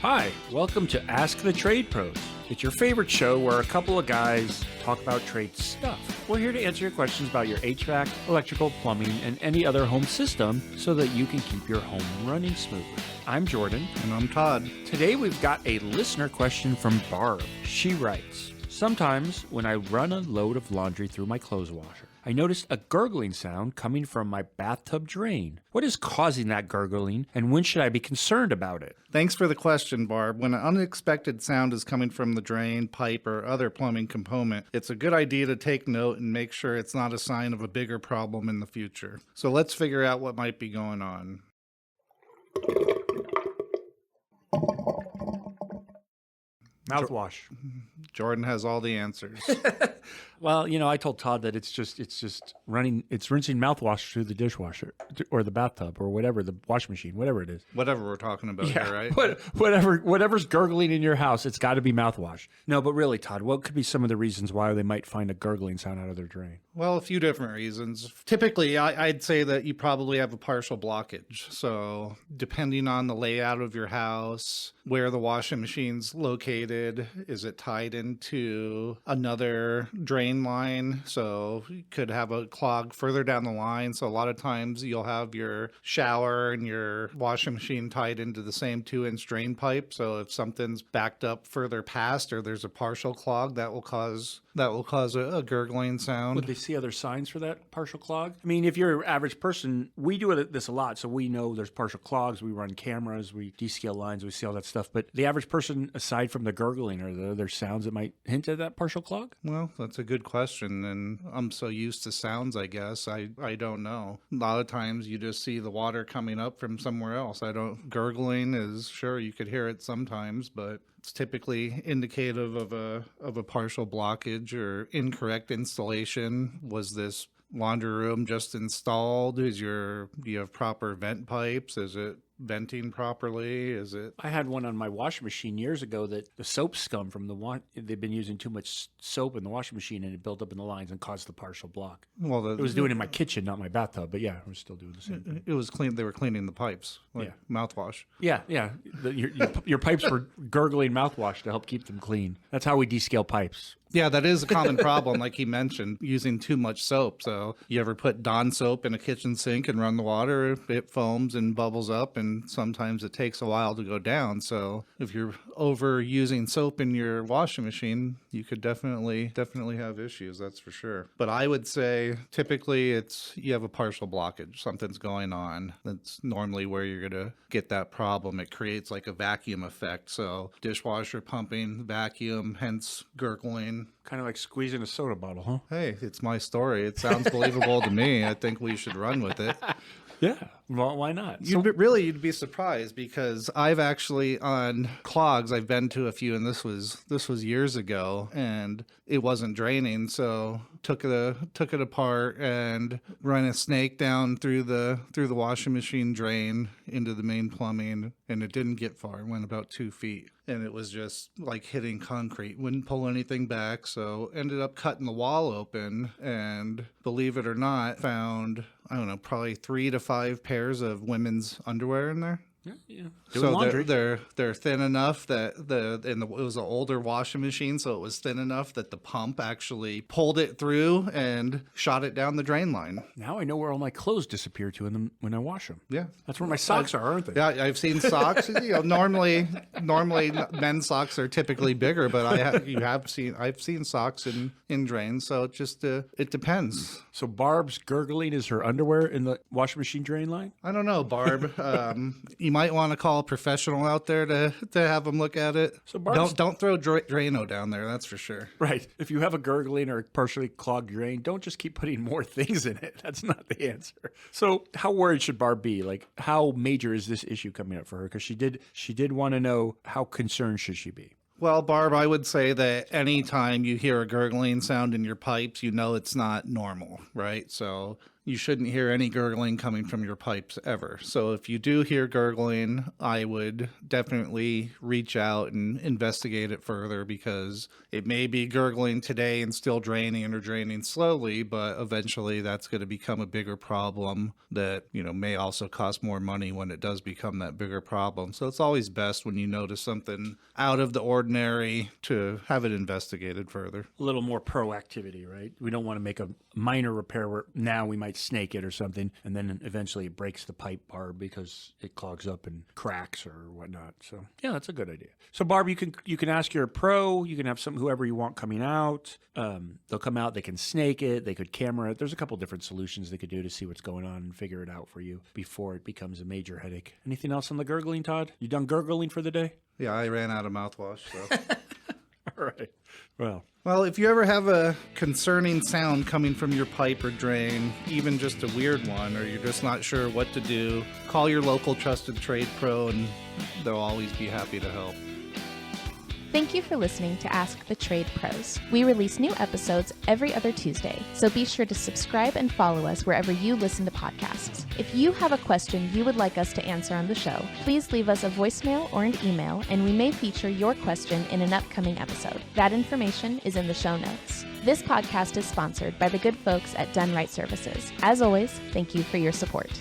Hi, welcome to Ask the Trade Pros. It's your favorite show where a couple of guys talk about trade stuff. We're here to answer your questions about your HVAC, electrical, plumbing, and any other home system so that you can keep your home running smoothly. I'm Jordan. And I'm Todd. Today we've got a listener question from Barb. She writes, sometimes when I run a load of laundry through my clothes washer, I noticed a gurgling sound coming from my bathtub drain. What is causing that gurgling, and when should I be concerned about it? Thanks for the question, Barb. When an unexpected sound is coming from the drain, pipe, or other plumbing component, it's a good idea to take note and make sure it's not a sign of a bigger problem in the future. So let's figure out what might be going on. Mouthwash. Jordan has all the answers. Well, I told Todd that it's rinsing mouthwash through the dishwasher or the bathtub or whatever, the washing machine, whatever it is. Whatever we're talking about here, right? Whatever's gurgling in your house, it's got to be mouthwash. No, but really, Todd, what could be some of the reasons why they might find a gurgling sound out of their drain? Well, a few different reasons. Typically, I'd say that you probably have a partial blockage. So depending on the layout of your house, where the washing machine's located, is it tied into another drain line? So you could have a clog further down the line. So a lot of times you'll have your shower and your washing machine tied into the same 2-inch drain pipe. So if something's backed up further past or there's a partial clog, that will cause a gurgling sound. Would they see other signs for that partial clog? I mean, if you're an average person, we do this a lot, so we know there's partial clogs. We run cameras, we descale lines, we see all that stuff. But the average person, aside from the gurgling, are there other sounds that might hint at that partial clog? Well, that's a good question, and I'm so used to sounds, I guess. I don't know. A lot of times you just see the water coming up from somewhere else. Gurgling is, sure, you could hear it sometimes, but it's typically indicative of a partial blockage or incorrect installation. Was this laundry room just installed? Do you have proper vent pipes? Is it venting properly? I had one on my washing machine years ago that the soap scum from they've been using too much soap in the washing machine and it built up in the lines and caused the partial block. Well, it was doing it in my kitchen, not my bathtub, but yeah, we're still doing the same thing. It was clean. They were cleaning the pipes, mouthwash. Yeah. Your pipes were gurgling mouthwash to help keep them clean. That's how we descale pipes. Yeah, that is a common problem, like he mentioned, using too much soap. So you ever put Dawn soap in a kitchen sink and run the water, it foams and bubbles up, and sometimes it takes a while to go down. So if you're overusing soap in your washing machine, you could definitely have issues, that's for sure. But I would say typically you have a partial blockage. Something's going on. That's normally where you're going to get that problem. It creates like a vacuum effect. So dishwasher pumping, vacuum, hence gurgling. Kind of like squeezing a soda bottle, huh? Hey, it's my story. It sounds believable to me. I think we should run with it. Yeah, well, why not? You'd be surprised because I've actually on clogs. I've been to a few, and this was years ago, and it wasn't draining. So took it apart and ran a snake down through the washing machine drain into the main plumbing, and it didn't get far. It went about 2 feet. And it was just like hitting concrete, wouldn't pull anything back. So ended up cutting the wall open and, believe it or not, found, I don't know, probably 3 to 5 pairs of women's underwear in there. Yeah. So they're thin enough that it was an older washing machine, so it was thin enough that the pump actually pulled it through and shot it down the drain line. Now I know where all my clothes disappear to when I wash them. Yeah, that's where my socks are, aren't they? Yeah, I've seen socks. Normally men's socks are typically bigger, but I've seen socks in drains. So it depends. So Barb's gurgling is her underwear in the washing machine drain line? I don't know, Barb. You might want to call a professional out there to have them look at it. So don't throw Drano down there, that's for sure. Right. If you have a gurgling or partially clogged drain, don't just keep putting more things in it. That's not the answer. So how worried should Barb be? Like, how major is this issue coming up for her? Because she did want to know, how concerned should she be? Well, Barb, I would say that anytime you hear a gurgling sound in your pipes, you know it's not normal, right? So you shouldn't hear any gurgling coming from your pipes ever. So if you do hear gurgling, I would definitely reach out and investigate it further, because it may be gurgling today and still draining or draining slowly, but eventually that's going to become a bigger problem that, may also cost more money when it does become that bigger problem. So it's always best when you notice something out of the ordinary to have it investigated further. A little more proactivity, right? We don't want to make a minor repair where now we might snake it or something, and then eventually it breaks the pipe, Barb, because it clogs up and cracks or whatnot. So yeah, that's a good idea. So Barb, you can ask your pro. You can have whoever you want coming out. They'll come out. They can snake it. They could camera it. There's a couple different solutions they could do to see what's going on and figure it out for you before it becomes a major headache. Anything else on the gurgling, Todd? You done gurgling for the day? Yeah, I ran out of mouthwash. So. All right. Well, if you ever have a concerning sound coming from your pipe or drain, even just a weird one, or you're just not sure what to do, call your local trusted trade pro and they'll always be happy to help. Thank you for listening to Ask the Trade Pros. We release new episodes every other Tuesday, so be sure to subscribe and follow us wherever you listen to podcasts. If you have a question you would like us to answer on the show, please leave us a voicemail or an email, and we may feature your question in an upcoming episode. That information is in the show notes. This podcast is sponsored by the good folks at Done Right Services. As always, thank you for your support.